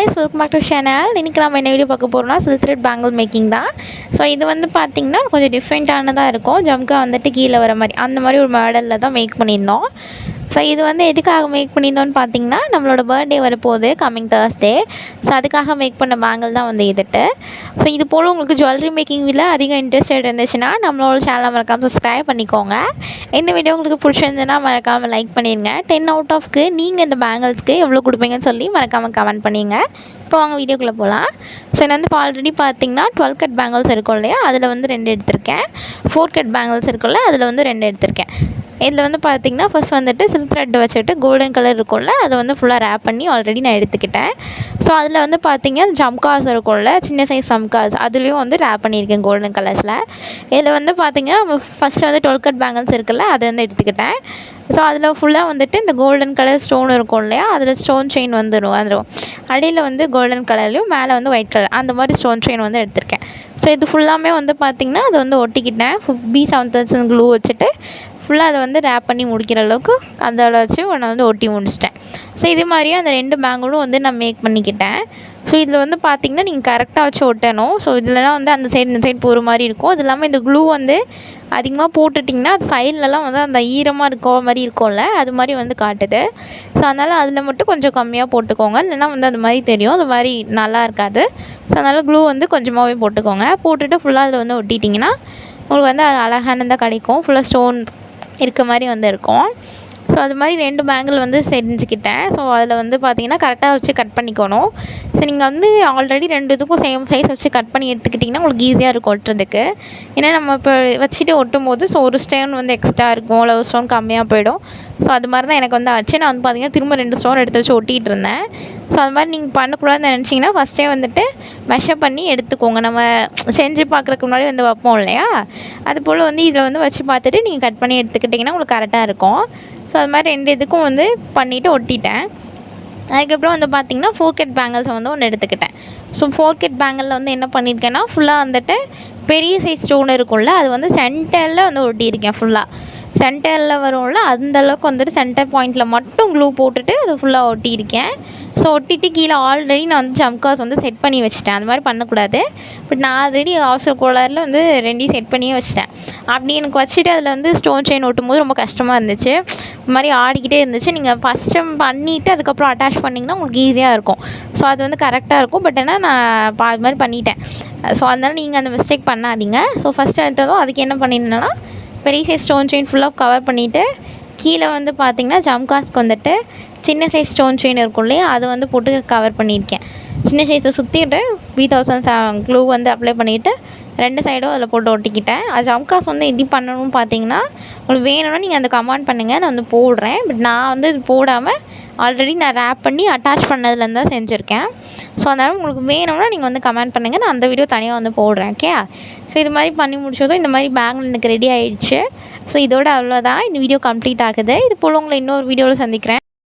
guys, welcome back to channel. இன்னைக்கு நம்ம என்ன வீடியோ பார்க்க போறோம்னா silk thread bangle making தான். ஸோ இது வந்து பார்த்தீங்கன்னா கொஞ்சம் டிஃப்ரெண்ட்டானதாக இருக்கும். ஜம்கா வந்துட்டு கீழே வர மாதிரி அந்த மாதிரி ஒரு மாடலில் தான் மேக் பண்ணியிருந்தோம். ஸோ இது வந்து எதுக்காக மேக் பண்ணியிருந்தோன்னு பார்த்தீங்கன்னா நம்மளோட பர்த்டே வரப்போகுது கம்மிங் Thursday. ஸோ அதுக்காக மேக் பண்ண பேங்கிள் தான் வந்து இதுட்டு. ஸோ இது போல் உங்களுக்கு ஜுவல்லரி மேக்கிங்கில் அதிகம் இன்ட்ரெஸ்டட் இருந்துச்சுன்னா நம்மளோட சேனலை மறக்காமல் சப்ஸ்கிரைப் பண்ணிக்கோங்க. இந்த வீடியோ உங்களுக்கு பிடிச்சிருந்துன்னா மறக்காமல் லைக் பண்ணிடுங்க. 10 out of நீங்கள் இந்த பேங்கிள்ஸ்க்கு எவ்வளோ கொடுப்பீங்கன்னு சொல்லி மறக்காமல் கமெண்ட் பண்ணிங்க. இப்போ வாங்க வீடியோக்குள்ளே போகலாம். ஸோ நான் வந்து இப்போ ஆல்ரெடி பார்த்தீங்கன்னா 12 கட் பேங்கிள்ஸ் இருக்கும் இல்லையா, அதில் வந்து 2 எடுத்திருக்கேன். 4 கட் பேங்கிள்ஸ் இருக்கும்ல, அதில் வந்து 2 எடுத்திருக்கேன். இதில் வந்து பார்த்திங்கன்னா ஃபஸ்ட் வந்துட்டு சில்க் த்ரெட் வச்சுட்டு கோல்டன் கலர் இருக்கும்ல, அதை வந்து ஃபுல்லாக ரேப் பண்ணி ஆல்ரெடி நான் எடுத்துக்கிட்டேன். ஸோ அதில் வந்து பார்த்திங்கன்னா ஜம்காஸ் இருக்கும்ல, சின்ன சைஸ் ஜம்காஸ், அதுலேயும் வந்து ரேப் பண்ணியிருக்கேன் கோல்டன் கலர்ஸில். இதில் வந்து பார்த்திங்கன்னா நம்ம ஃபஸ்ட்டு வந்து 12 கட் பேங்கிள்ஸ் இருக்குல்ல, அதை வந்து எடுத்துக்கிட்டேன். ஸோ அதில் ஃபுல்லாக வந்துட்டு இந்த கோல்டன் கலர் ஸ்டோன் இருக்கும் இல்லையா, அதில் ஸ்டோன் செயின் வந்துடும். அடியில் வந்து கோல்டன் கலர்லையும் மேலே வந்து ஒயிட் கலர் அந்த மாதிரி ஸ்டோன் செயின் வந்து எடுத்திருக்கேன். ஸோ இது ஃபுல்லாமே வந்து பார்த்திங்கன்னா அதை வந்து ஒட்டிக்கிட்டேன். B7000 க்ளூ வச்சுட்டு ஃபுல்லாக அதை வந்து ரேப் பண்ணி முடிக்கிற அளவுக்கு அதோட வச்சு நான் வந்து ஒட்டி முடிச்சிட்டேன். ஸோ இது மாதிரியே அந்த 2 பேங்கிளும் வந்து நான் மேக் பண்ணிக்கிட்டேன். ஸோ இதில் வந்து பார்த்திங்கன்னா நீங்கள் கரெக்டாக வச்சு ஒட்டணும். ஸோ இதிலலாம் வந்து அந்த சைடு இந்த சைடு போகிற மாதிரி இருக்கும். அது இல்லாமல் இந்த க்ளூ வந்து அதிகமாக போட்டுட்டிங்கன்னா அது சைட்லலாம் வந்து அந்த ஈரமாக இருக்க மாதிரி இருக்கும்ல, அது மாதிரி வந்து காட்டுது. ஸோ அதனால் அதில் மட்டும் கொஞ்சம் கம்மியாக போட்டுக்கோங்க, இல்லைனா வந்து அது மாதிரி தெரியும், அது மாதிரி நல்லா இருக்காது. ஸோ அதனால் க்ளூ வந்து கொஞ்சமாகவே போட்டுக்கோங்க. போட்டுட்டு ஃபுல்லாக அதில் வந்து ஒட்டிட்டிங்கன்னா உங்களுக்கு வந்து அது அழகானதாக கிடைக்கும். ஃபுல்லாக ஸ்டோன் இருக்க மாதிரி வந்து இருக்கும். ஸோ அது மாதிரி 2 பேங்கிள் வந்து செஞ்சுக்கிட்டேன். ஸோ அதில் வந்து பார்த்திங்கன்னா கரெக்டாக வச்சு கட் பண்ணிக்கணும். ஸோ நீங்கள் வந்து ஆல்ரெடி 2 இதுக்கும் சேம் சைஸ் வச்சு கட் பண்ணி எடுத்துக்கிட்டிங்கன்னா உங்களுக்கு ஈஸியாக இருக்கும் ஒட்டுறதுக்கு. ஏன்னா நம்ம இப்போ வச்சுட்டு ஒட்டும் போது ஸோ ஒரு ஸ்டோன் வந்து எக்ஸ்ட்ரா இருக்கும், இல்லை ஒரு ஸ்டோன் கம்மியாக போயிடும். ஸோ அது மாதிரி தான் எனக்கு வந்து ஆச்சு. நான் வந்து பார்த்திங்கன்னா திரும்ப 2 ஸ்டோன் எடுத்து வச்சு ஒட்டிகிட்டு இருந்தேன். ஸோ அது மாதிரி நீங்கள் பண்ணக்கூடாதுன்னு நினச்சிங்கன்னா ஃபஸ்ட்டே வந்துட்டு மெஷர் பண்ணி எடுத்துக்கோங்க. நம்ம செஞ்சு பார்க்குறதுக்கு முன்னாடி வந்து வைப்போம் இல்லையா, அது போல் வந்து இதில் வந்து வச்சு பார்த்துட்டு நீங்கள் கட் பண்ணி எடுத்துக்கிட்டிங்கன்னா உங்களுக்கு கரெக்டாக இருக்கும். ஸோ அது மாதிரி 2 இதுக்கும் வந்து பண்ணிவிட்டு ஒட்டிட்டேன். அதுக்கப்புறம் வந்து பார்த்திங்கன்னா 4 கட் பேங்கிள்ஸை வந்து ஒன்று எடுத்துக்கிட்டேன். ஸோ 4 கட் பேங்கிளில் வந்து என்ன பண்ணியிருக்கேன்னா ஃபுல்லாக வந்துட்டு பெரிய சைஸ் ஸ்டோன் இருக்கும்ல, அது வந்து சென்டரில் வந்து ஒட்டியிருக்கேன். ஃபுல்லாக சென்டரில் வரும்ல, அந்தளவுக்கு வந்துட்டு சென்டர் பாயிண்ட்டில் மட்டும் க்ளூ போட்டுட்டு அதை ஃபுல்லாக ஒட்டியிருக்கேன். ஸோ ஒட்டிட்டு கீழே ஆல்ரெடி நான் வந்து ஜம்காஸ் வந்து செட் பண்ணி வச்சுட்டேன். அது மாதிரி பண்ணக்கூடாது. பட் நான் ஆல்ரெடி அவசர கோளாறில் வந்து 2 செட் பண்ணியே வச்சுட்டேன். அப்படி எனக்கு வச்சுட்டு அதில் வந்து ஸ்டோன் செயின் ஒட்டும் போது ரொம்ப கஷ்டமாக இருந்துச்சு, இது மாதிரி ஆடிக்கிட்டே இருந்துச்சு. நீங்கள் ஃபஸ்ட் டைம் பண்ணிவிட்டு அதுக்கப்புறம் அட்டாச் பண்ணிங்கன்னா உங்களுக்கு ஈஸியாக இருக்கும். ஸோ அது வந்து கரெக்டாக இருக்கும். பட் ஆனால் நான் அது மாதிரி பண்ணிட்டேன். ஸோ அதனால் நீங்கள் அந்த மிஸ்டேக் பண்ணாதீங்க. ஸோ ஃபஸ்ட்டு எடுத்ததும் அதுக்கு என்ன பண்ணியிருந்தேன்னா பெரிய சைஸ் ஸ்டோன் செயின் ஃபுல்லாக கவர் பண்ணிவிட்டு கீழே வந்து பார்த்திங்கன்னா ஜம்காஸ்க்கு வந்துட்டு சின்ன சைஸ் ஸ்டோன் செயின் இருக்கும் இல்லையா, அதை வந்து போட்டு கவர் பண்ணியிருக்கேன். சின்ன சைஸை சுற்றிட்டு B1000 க்ளூ வந்து அப்ளை பண்ணிவிட்டு 2 சைடும் அதில் போட்டு ஒட்டிக்கிட்டேன். அது ஜம்காஸ் வந்து எப்படி பண்ணணும்னு பார்த்தீங்கன்னா உங்களுக்கு வேணும்னா நீங்கள் அந்த கமெண்ட் பண்ணுங்கள், நான் வந்து போடுறேன். பட் நான் வந்து இது போடாமல் ஆல்ரெடி நான் ரேப் பண்ணி அட்டாச் பண்ணதுலேருந்து தான் செஞ்சுருக்கேன். ஸோ அதனால் உங்களுக்கு வேணும்னா நீங்கள் வந்து கமெண்ட் பண்ணுங்கள், நான் அந்த வீடியோ தனியாக வந்து போடுறேன். ஓகே. ஸோ இது மாதிரி பண்ணி முடிச்சதும் இந்த மாதிரி பேங்கிள் எனக்கு ரெடி ஆகிடுச்சு. ஸோ இதோட அவ்வளோதான், இந்த வீடியோ கம்ப்ளீட் ஆகுது. இது போல் உங்களை இன்னொரு வீடியோவில் சந்திக்கிறேன்.